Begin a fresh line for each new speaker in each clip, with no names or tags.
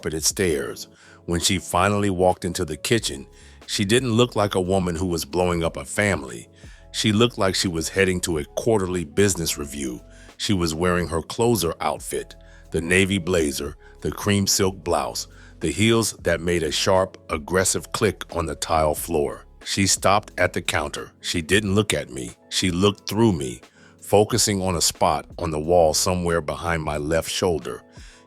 carpeted stairs. When she finally walked into the kitchen, she didn't look like a woman who was blowing up a family. She looked like she was heading to a quarterly business review. She was wearing her closer outfit, the navy blazer, the cream silk blouse, the heels that made a sharp, aggressive click on the tile floor. She stopped at the counter. She didn't look at me. She looked through me, focusing on a spot on the wall somewhere behind my left shoulder.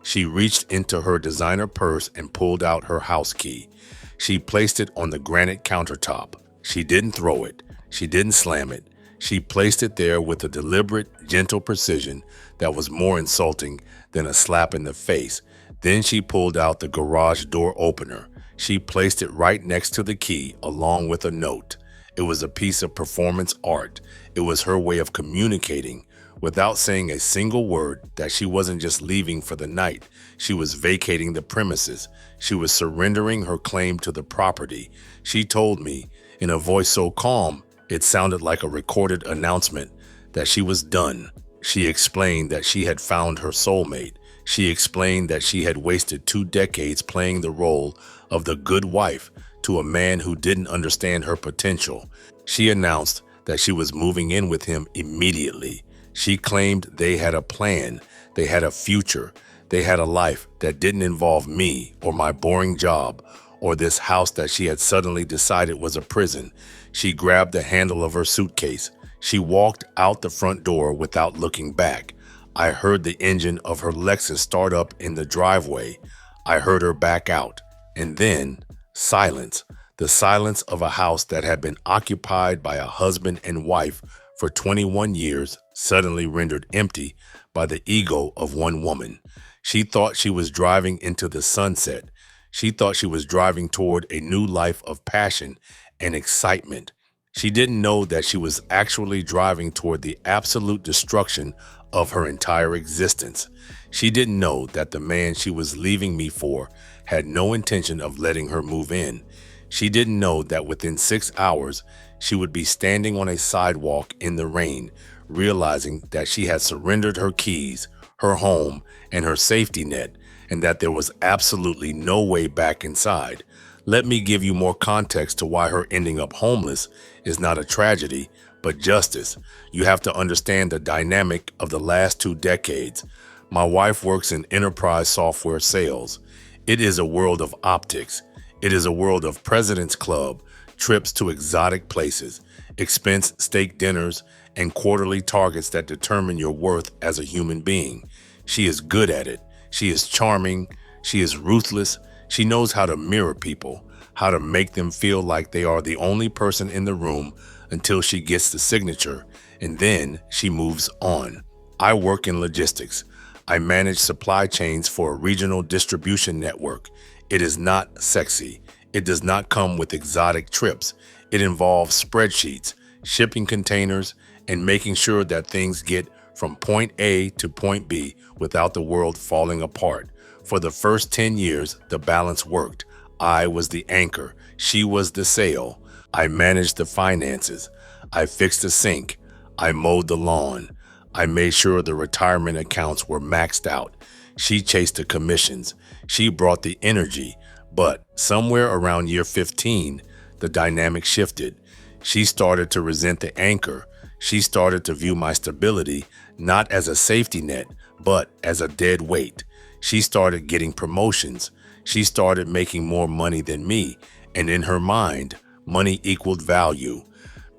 She reached into her designer purse and pulled out her house key. She placed it on the granite countertop. She didn't throw it. She didn't slam it. She placed it there with a deliberate, gentle precision that was more insulting than a slap in the face. Then she pulled out the garage door opener. She placed it right next to the key along with a note. It was a piece of performance art. It was her way of communicating, without saying a single word, that she wasn't just leaving for the night. She was vacating the premises. She was surrendering her claim to the property. She told me, in a voice so calm, it sounded like a recorded announcement, that she was done. She explained that she had found her soulmate. She explained that she had wasted 2 decades playing the role of the good wife to a man who didn't understand her potential. She announced that she was moving in with him immediately. She claimed they had a plan, they had a future, they had a life that didn't involve me or my boring job or this house that she had suddenly decided was a prison. She grabbed the handle of her suitcase. She walked out the front door without looking back. I heard the engine of her Lexus start up in the driveway. I heard her back out. And then, silence. The silence of a house that had been occupied by a husband and wife for 21 years, suddenly rendered empty by the ego of one woman. She thought she was driving into the sunset. She thought she was driving toward a new life of passion and excitement. She didn't know that she was actually driving toward the absolute destruction of her entire existence. She didn't know that the man she was leaving me for had no intention of letting her move in. She didn't know that within 6 hours, she would be standing on a sidewalk in the rain, realizing that she had surrendered her keys, her home, and her safety net, and that there was absolutely no way back inside. Let me give you more context to why her ending up homeless is not a tragedy, but justice. You have to understand the dynamic of the last 2 decades. My wife works in enterprise software sales. It is a world of optics. It is a world of President's Club, trips to exotic places, expense steak dinners, and quarterly targets that determine your worth as a human being. She is good at it. She is charming. She is ruthless. She knows how to mirror people, how to make them feel like they are the only person in the room until she gets the signature, and then she moves on. I work in logistics. I manage supply chains for a regional distribution network. It is not sexy. It does not come with exotic trips. It involves spreadsheets, shipping containers, and making sure that things get from point A to point B without the world falling apart. For the first 10 years, the balance worked. I was the anchor. She was the sail. I managed the finances. I fixed the sink. I mowed the lawn. I made sure the retirement accounts were maxed out. She chased the commissions. She brought the energy. But somewhere around year 15, the dynamic shifted. She started to resent the anchor. She started to view my stability not as a safety net, but as a dead weight. She started getting promotions. She started making more money than me, and in her mind, money equaled value.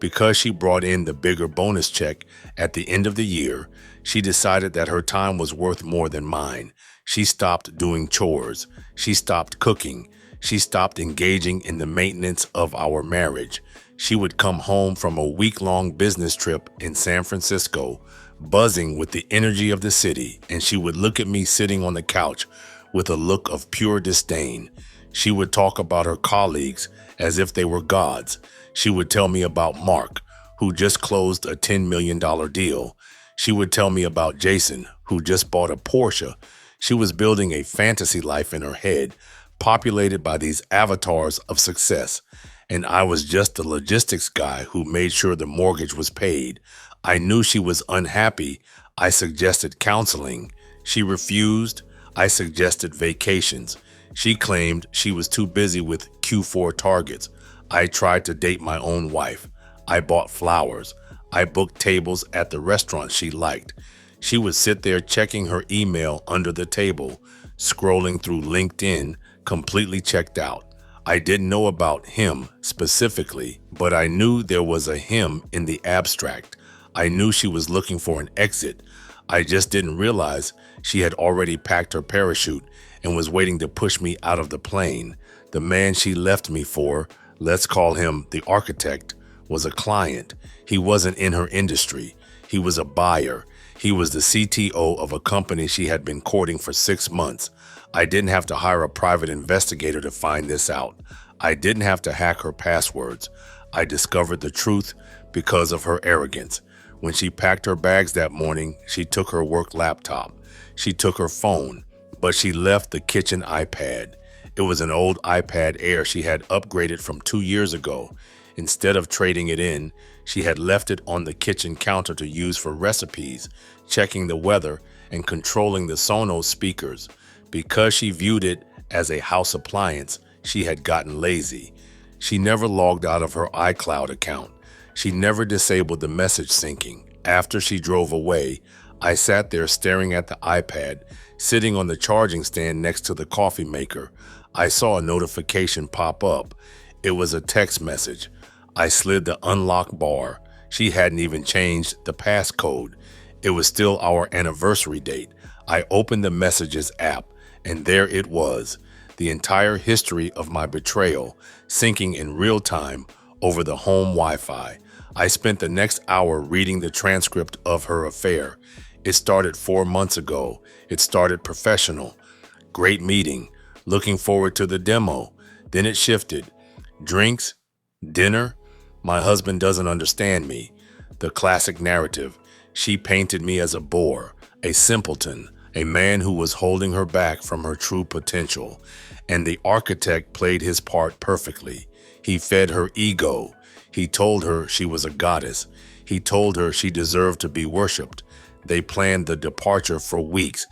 Because she brought in the bigger bonus check at the end of the year, she decided that her time was worth more than mine. She stopped doing chores. She stopped cooking. She stopped engaging in the maintenance of our marriage. She would come home from a week-long business trip in San Francisco, buzzing with the energy of the city, and she would look at me sitting on the couch with a look of pure disdain. She would talk about her colleagues as if they were gods. She would tell me about Mark, who just closed a $10 million deal. She would tell me about Jason, who just bought a Porsche. She was building a fantasy life in her head, populated by these avatars of success. And I was just the logistics guy who made sure the mortgage was paid. I knew she was unhappy. I suggested counseling. She refused. I suggested vacations. She claimed she was too busy with Q4 targets. I tried to date my own wife. I bought flowers. I booked tables at the restaurant she liked. She would sit there checking her email under the table, scrolling through LinkedIn, completely checked out. I didn't know about him specifically, but I knew there was a him in the abstract. I knew she was looking for an exit. I just didn't realize she had already packed her parachute and was waiting to push me out of the plane. The man she left me for, let's call him the architect, was a client. He wasn't in her industry. He was a buyer. He was the CTO of a company she had been courting for 6 months. I didn't have to hire a private investigator to find this out. I didn't have to hack her passwords. I discovered the truth because of her arrogance. When she packed her bags that morning, she took her work laptop. She took her phone, but she left the kitchen iPad. It was an old iPad Air she had upgraded from 2 years ago. Instead of trading it in, she had left it on the kitchen counter to use for recipes, checking the weather, and controlling the Sonos speakers. Because she viewed it as a house appliance, she had gotten lazy. She never logged out of her iCloud account. She never disabled the message syncing. After she drove away, I sat there staring at the iPad, sitting on the charging stand next to the coffee maker. I saw a notification pop up. It was a text message. I slid the unlock bar. She hadn't even changed the passcode. It was still our anniversary date. I opened the Messages app, and there it was, the entire history of my betrayal, syncing in real time over the home Wi-Fi. I spent the next hour reading the transcript of her affair. It started 4 months ago. It started professional. Great meeting. Looking forward to the demo. Then it shifted. Drinks? Dinner? My husband doesn't understand me. The classic narrative. She painted me as a bore, a simpleton, a man who was holding her back from her true potential. And the architect played his part perfectly. He fed her ego. He told her she was a goddess. He told her she deserved to be worshipped. They planned the departure for weeks.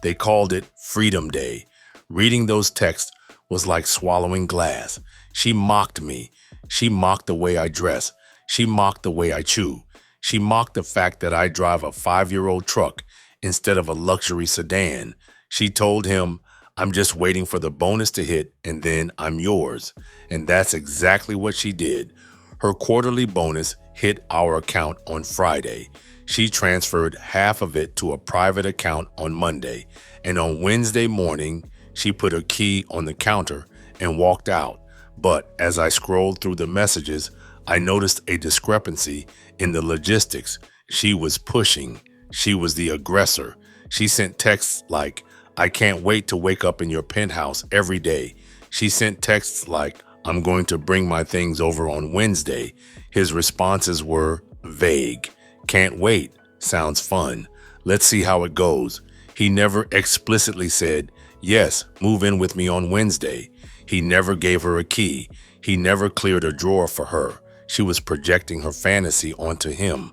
They called it Freedom Day. Reading those texts was like swallowing glass. She mocked me. She mocked the way I dress. She mocked the way I chew. She mocked the fact that I drive a 5-year-old truck instead of a luxury sedan. She told him, I'm just waiting for the bonus to hit and then I'm yours. And that's exactly what she did. Her quarterly bonus hit our account on Friday. She transferred half of it to a private account on Monday. And on Wednesday morning, she put her key on the counter and walked out. But as I scrolled through the messages, I noticed a discrepancy in the logistics. She was pushing. She was the aggressor. She sent texts like, I can't wait to wake up in your penthouse every day. She sent texts like, I'm going to bring my things over on Wednesday. His responses were vague. Can't wait. Sounds fun. Let's see how it goes. He never explicitly said, yes, move in with me on Wednesday. He never gave her a key. He never cleared a drawer for her. She was projecting her fantasy onto him.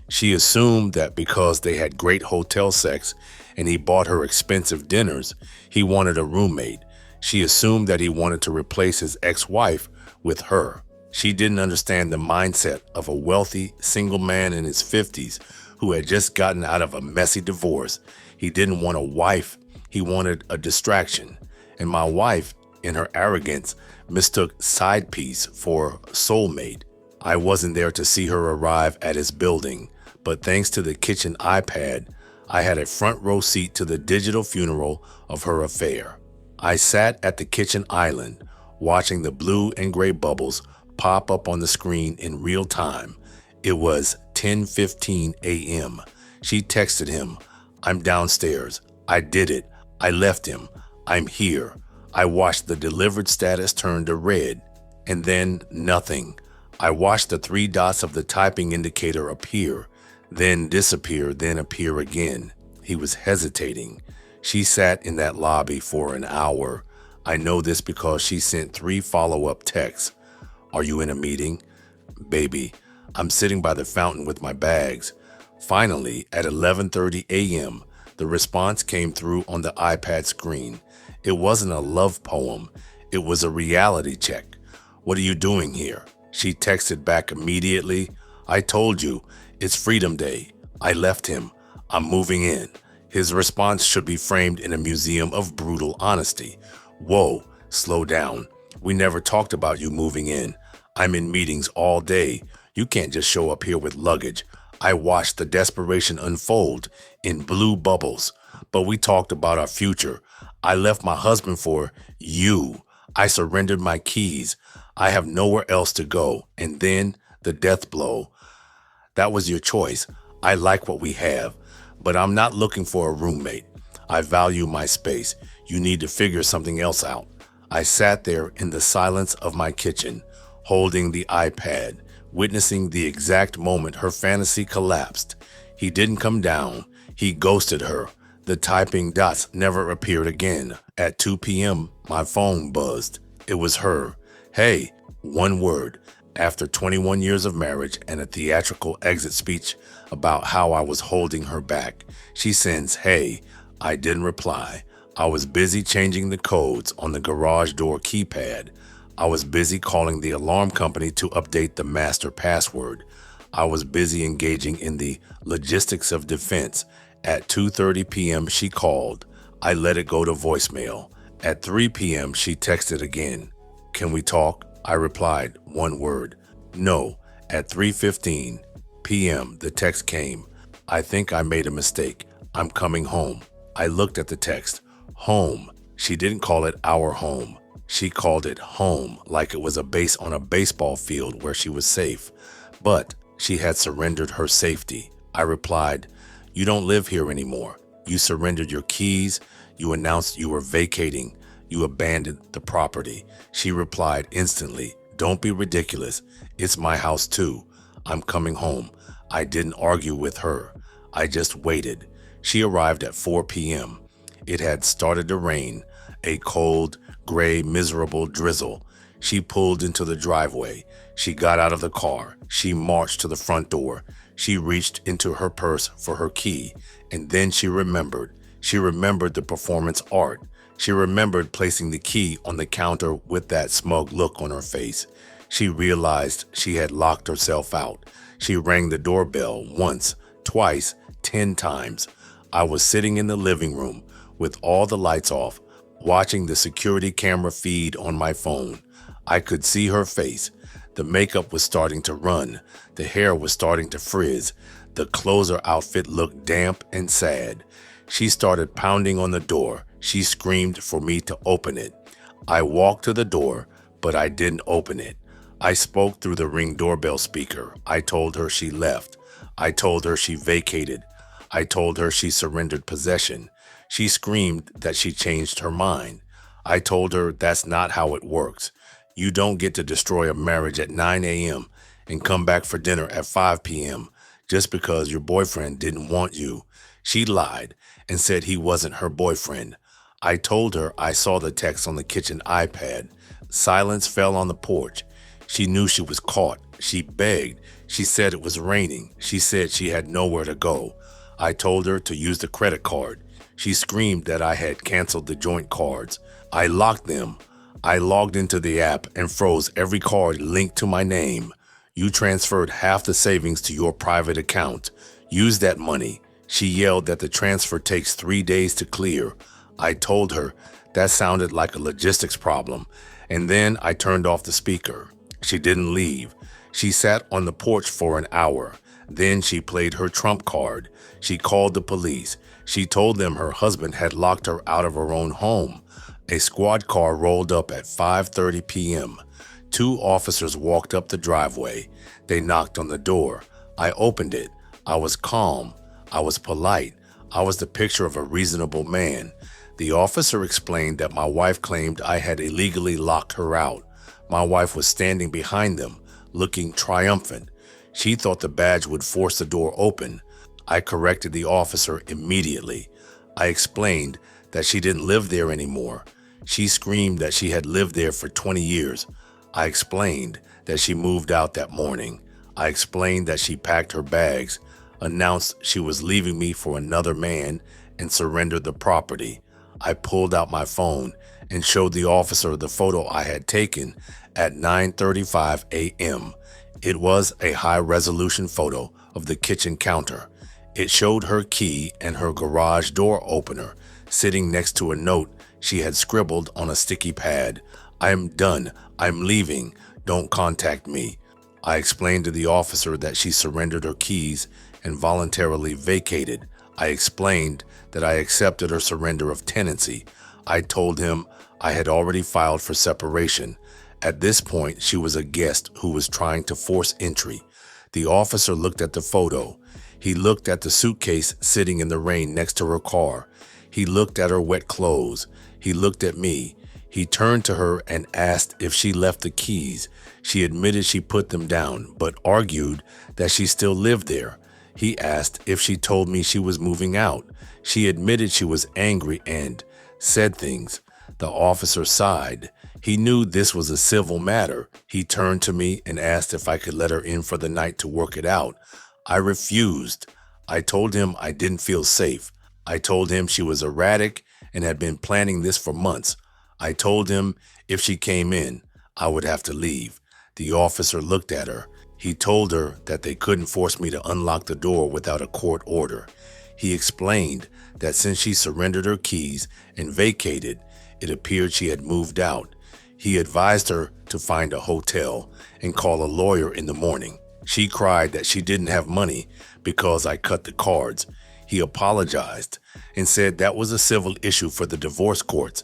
She assumed that because they had great hotel sex and he bought her expensive dinners, he wanted a roommate. She assumed that he wanted to replace his ex-wife with her. She didn't understand the mindset of a wealthy, single man in his 50s who had just gotten out of a messy divorce. He didn't want a wife. He wanted a distraction. And my wife, in her arrogance, mistook side piece for soulmate. I wasn't there to see her arrive at his building, but thanks to the kitchen iPad, I had a front row seat to the digital funeral of her affair. I sat at the kitchen island, watching the blue and gray bubbles pop up on the screen in real time. It was 10:15 a.m. She texted him, I'm downstairs. I did it. I left him. I'm here. I watched the delivered status turn to red, and then nothing. I watched the 3 dots of the typing indicator appear, then disappear, then appear again. He was hesitating. She sat in that lobby for an hour. I know this because she sent 3 follow-up texts. Are you in a meeting? Baby, I'm sitting by the fountain with my bags. Finally, at 11:30 a.m., the response came through on the iPad screen. It wasn't a love poem. It was a reality check. "What are you doing here?" She texted back immediately. "I told you, it's Freedom Day. I left him. I'm moving in." His response should be framed in a museum of brutal honesty. "Whoa, slow down. We never talked about you moving in. I'm in meetings all day. You can't just show up here with luggage." I watched the desperation unfold in blue bubbles. "But we talked about our future. I left my husband for you. I surrendered my keys. I have nowhere else to go." And then the death blow. "That was your choice. I like what we have, but I'm not looking for a roommate. I value my space. You need to figure something else out." I sat there in the silence of my kitchen, holding the iPad, witnessing the exact moment her fantasy collapsed. He didn't come down. He ghosted her. The typing dots never appeared again. At 2 p.m., my phone buzzed. It was her. "Hey," one word. After 21 years of marriage and a theatrical exit speech about how I was holding her back, she sends, "Hey." I didn't reply. I was busy changing the codes on the garage door keypad. I was busy calling the alarm company to update the master password. I was busy engaging in the logistics of defense. At 2:30 p.m. she called. I let it go to voicemail. At 3 p.m. she texted again. "Can we talk?" I replied, one word, "No." At 3:15 p.m. the text came. "I think I made a mistake. I'm coming home." I looked at the text. Home. She didn't call it our home. She called it home, like it was a base on a baseball field where she was safe. But she had surrendered her safety. I replied, "You don't live here anymore. You surrendered your keys. You announced you were vacating. You abandoned the property." She replied instantly, "Don't be ridiculous. It's my house too. I'm coming home." I didn't argue with her. I just waited. She arrived at 4 p.m. It had started to rain, a cold, gray, miserable drizzle. She pulled into the driveway. She got out of the car. She marched to the front door. She reached into her purse for her key, and then she remembered. She remembered the performance art. She remembered placing the key on the counter with that smug look on her face. She realized she had locked herself out. She rang the doorbell once, twice, 10 times. I was sitting in the living room with all the lights off, watching the security camera feed on my phone. I could see her face. The makeup was starting to run. The hair was starting to frizz. The closer outfit looked damp and sad. She started pounding on the door. She screamed for me to open it. I walked to the door, but I didn't open it. I spoke through the Ring doorbell speaker. I told her she left. I told her she vacated. I told her she surrendered possession. She screamed that she changed her mind. I told her that's not how it works. You don't get to destroy a marriage at 9 a.m. and come back for dinner at 5 p.m. just because your boyfriend didn't want you. She lied and said he wasn't her boyfriend. I told her I saw the text on the kitchen iPad. Silence fell on the porch. She knew she was caught. She begged. She said it was raining. She said she had nowhere to go. I told her to use the credit card. She screamed that I had canceled the joint cards. I locked them. I logged into the app and froze every card linked to my name. You transferred half the savings to your private account. Use that money. She yelled that the transfer takes 3 days to clear. I told her that sounded like a logistics problem, and then I turned off the speaker. She didn't leave. She sat on the porch for an hour. Then she played her trump card. She called the police. She told them her husband had locked her out of her own home. A squad car rolled up at 5:30 p.m. 2 officers walked up the driveway. They knocked on the door. I opened it. I was calm. I was polite. I was the picture of a reasonable man. The officer explained that my wife claimed I had illegally locked her out. My wife was standing behind them, looking triumphant. She thought the badge would force the door open. I corrected the officer immediately. I explained that she didn't live there anymore. She screamed that she had lived there for 20 years. I explained that she moved out that morning. I explained that she packed her bags, announced she was leaving me for another man, and surrendered the property. I pulled out my phone and showed the officer the photo I had taken at 9:35 a.m. It was a high-resolution photo of the kitchen counter. It showed her key and her garage door opener sitting next to a note she had scribbled on a sticky pad. "I am done. I'm leaving. Don't contact me." I explained to the officer that she surrendered her keys and voluntarily vacated. I explained that I accepted her surrender of tenancy. I told him I had already filed for separation. At this point, she was a guest who was trying to force entry. The officer looked at the photo. He looked at the suitcase sitting in the rain next to her car. He looked at her wet clothes. He looked at me. He turned to her and asked if she left the keys. She admitted she put them down, but argued that she still lived there. He asked if she told me she was moving out. She admitted she was angry and said things. The officer sighed. He knew this was a civil matter. He turned to me and asked if I could let her in for the night to work it out. I refused. I told him I didn't feel safe. I told him she was erratic and had been planning this for months. I told him if she came in, I would have to leave. The officer looked at her. He told her that they couldn't force me to unlock the door without a court order. He explained that since she surrendered her keys and vacated, it appeared she had moved out. He advised her to find a hotel and call a lawyer in the morning. She cried that she didn't have money because I cut the cards. He apologized and said that was a civil issue for the divorce courts.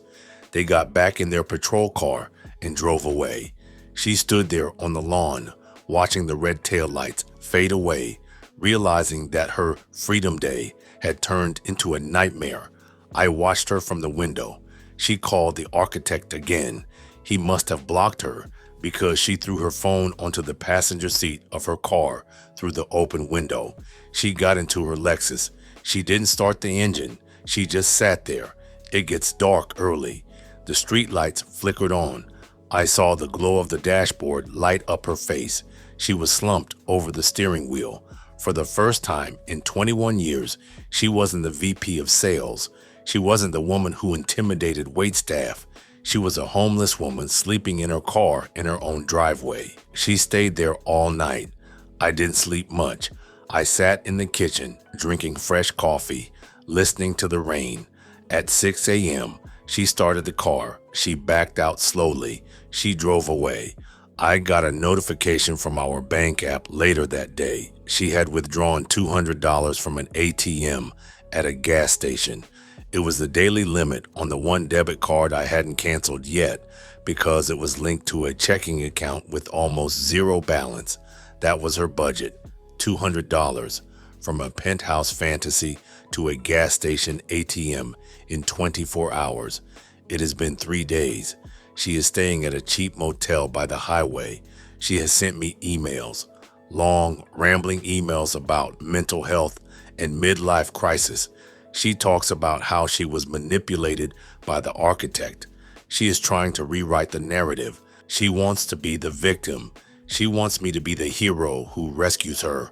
They got back in their patrol car and drove away. She stood there on the lawn, watching the red taillights fade away, realizing that her freedom day had turned into a nightmare. I watched her from the window. She called the architect again. He must have blocked her because she threw her phone onto the passenger seat of her car through the open window. She got into her Lexus. She didn't start the engine. She just sat there. It gets dark early. The street lights flickered on. I saw the glow of the dashboard light up her face. She was slumped over the steering wheel. For the first time in 21 years, she wasn't the VP of sales. She wasn't the woman who intimidated waitstaff. She was a homeless woman sleeping in her car in her own driveway. She stayed there all night. I didn't sleep much. I sat in the kitchen, drinking fresh coffee, listening to the rain. At 6 a.m., she started the car. She backed out slowly. She drove away. I got a notification from our bank app later that day. She had withdrawn $200 from an ATM at a gas station. It was the daily limit on the one debit card I hadn't canceled yet because it was linked to a checking account with almost zero balance. That was her budget, $200, from a penthouse fantasy to a gas station ATM in 24 hours. It has been 3 days. She is staying at a cheap motel by the highway. She has sent me emails, long, rambling emails about mental health and midlife crisis. She talks about how she was manipulated by the architect. She is trying to rewrite the narrative. She wants to be the victim. She wants me to be the hero who rescues her.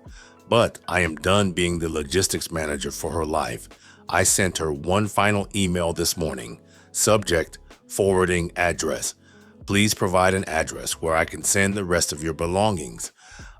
But I am done being the logistics manager for her life. I sent her one final email this morning. Subject, forwarding address. Please provide an address where I can send the rest of your belongings.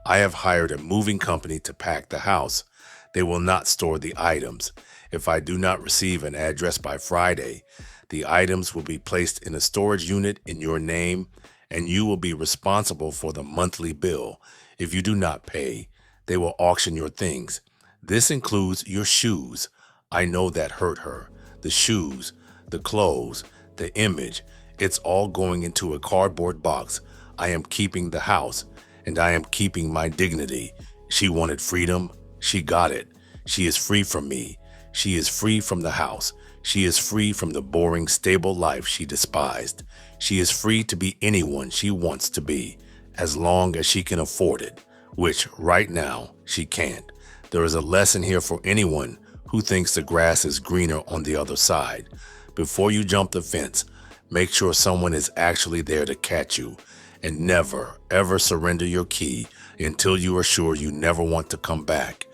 I have hired a moving company to pack the house. They will not store the items. If I do not receive an address by Friday, the items will be placed in a storage unit in your name, and you will be responsible for the monthly bill. If you do not pay, they will auction your things. This includes your shoes. I know that hurt her. The shoes, the clothes, the image, it's all going into a cardboard box. I am keeping the house, and I am keeping my dignity. She wanted freedom. She got it. She is free from me. She is free from the house. She is free from the boring, stable life she despised. She is free to be anyone she wants to be, as long as she can afford it, which right now she can't. There is a lesson here for anyone who thinks the grass is greener on the other side. Before you jump the fence, make sure someone is actually there to catch you, and never, ever surrender your key until you are sure you never want to come back.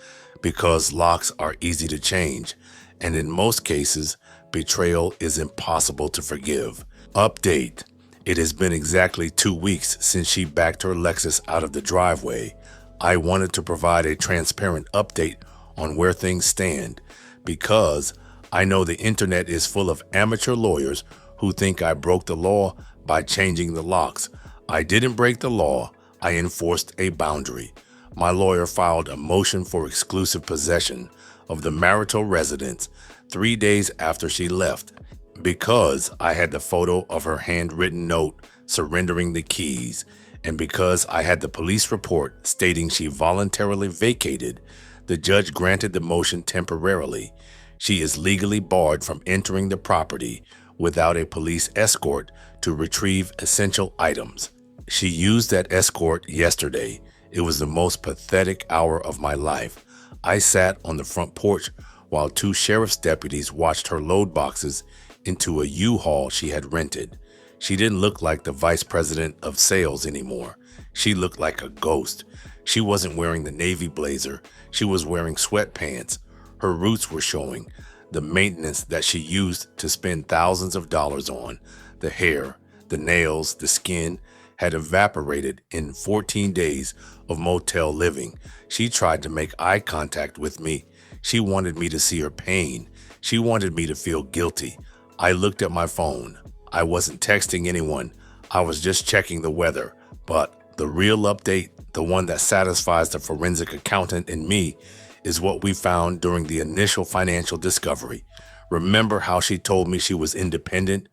Because locks are easy to change, and in most cases, betrayal is impossible to forgive. Update. It has been exactly 2 weeks since she backed her Lexus out of the driveway. I wanted to provide a transparent update on where things stand because I know the internet is full of amateur lawyers who think I broke the law by changing the locks. I didn't break the law. I enforced a boundary. My lawyer filed a motion for exclusive possession of the marital residence 3 days after she left because I had the photo of her handwritten note surrendering the keys, and because I had the police report stating she voluntarily vacated. The judge granted the motion temporarily. She is legally barred from entering the property without a police escort to retrieve essential items. She used that escort yesterday. It was the most pathetic hour of my life. I sat on the front porch while 2 sheriff's deputies watched her load boxes into a U-Haul she had rented. She didn't look like the vice president of sales anymore. She looked like a ghost. She wasn't wearing the navy blazer. She was wearing sweatpants. Her roots were showing. The maintenance that she used to spend thousands of dollars on, the hair, the nails, the skin, had evaporated in 14 days of motel living. She tried to make eye contact with me. She wanted me to see her pain. She wanted me to feel guilty. I looked at my phone. I wasn't texting anyone. I was just checking the weather. But the real update, the one that satisfies the forensic accountant in me, is what we found during the initial financial discovery. Remember how she told me she was independent?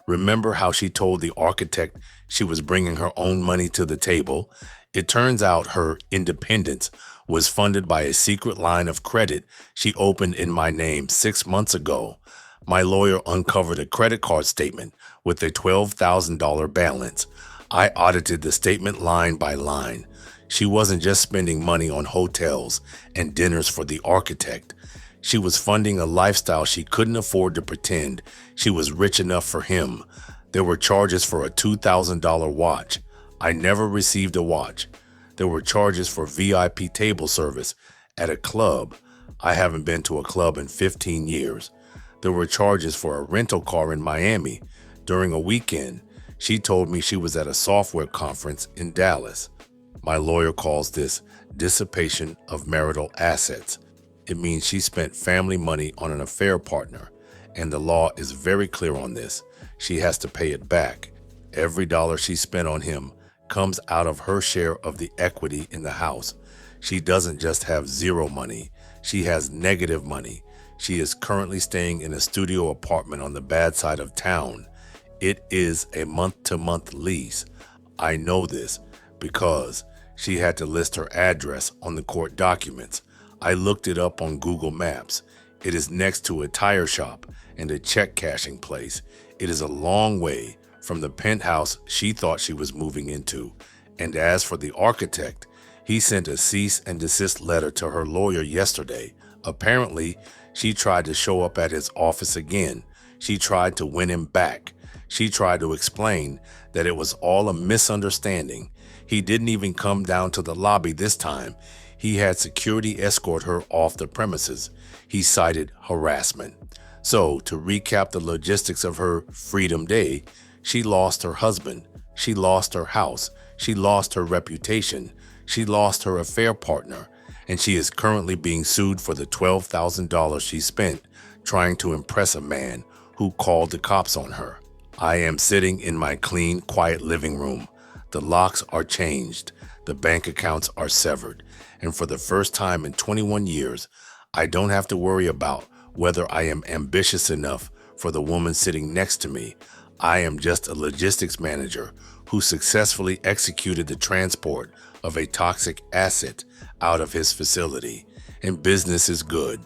Remember how she told the architect she was bringing her own money to the table? It turns out her independence was funded by a secret line of credit she opened in my name 6 months ago. My lawyer uncovered a credit card statement with a $12,000 balance. I audited the statement line by line. She wasn't just spending money on hotels and dinners for the architect. She was funding a lifestyle she couldn't afford to pretend she was rich enough for him. There were charges for a $2,000 watch. I never received a watch. There were charges for VIP table service at a club. I haven't been to a club in 15 years. There were charges for a rental car in Miami during a weekend. She told me she was at a software conference in Dallas. My lawyer calls this dissipation of marital assets. It means she spent family money on an affair partner, and the law is very clear on this. She has to pay it back. Every dollar she spent on him comes out of her share of the equity in the house. She doesn't just have zero money. She has negative money. She is currently staying in a studio apartment on the bad side of town. It is a month-to-month lease. I know this because she had to list her address on the court documents. I looked it up on Google Maps. It is next to a tire shop and a check cashing place. It is a long way from the penthouse she thought she was moving into. And as for the architect, he sent a cease and desist letter to her lawyer yesterday. Apparently, she tried to show up at his office again. She tried to win him back. She tried to explain that it was all a misunderstanding. He didn't even come down to the lobby this time. He had security escort her off the premises. He cited harassment. So, to recap the logistics of her Freedom Day, she lost her husband. She lost her house. She lost her reputation. She lost her affair partner. And she is currently being sued for the $12,000 she spent trying to impress a man who called the cops on her. I am sitting in my clean, quiet living room. The locks are changed. The bank accounts are severed. And for the first time in 21 years, I don't have to worry about whether I am ambitious enough for the woman sitting next to me. I am just a logistics manager who successfully executed the transport of a toxic asset out of his facility. And business is good.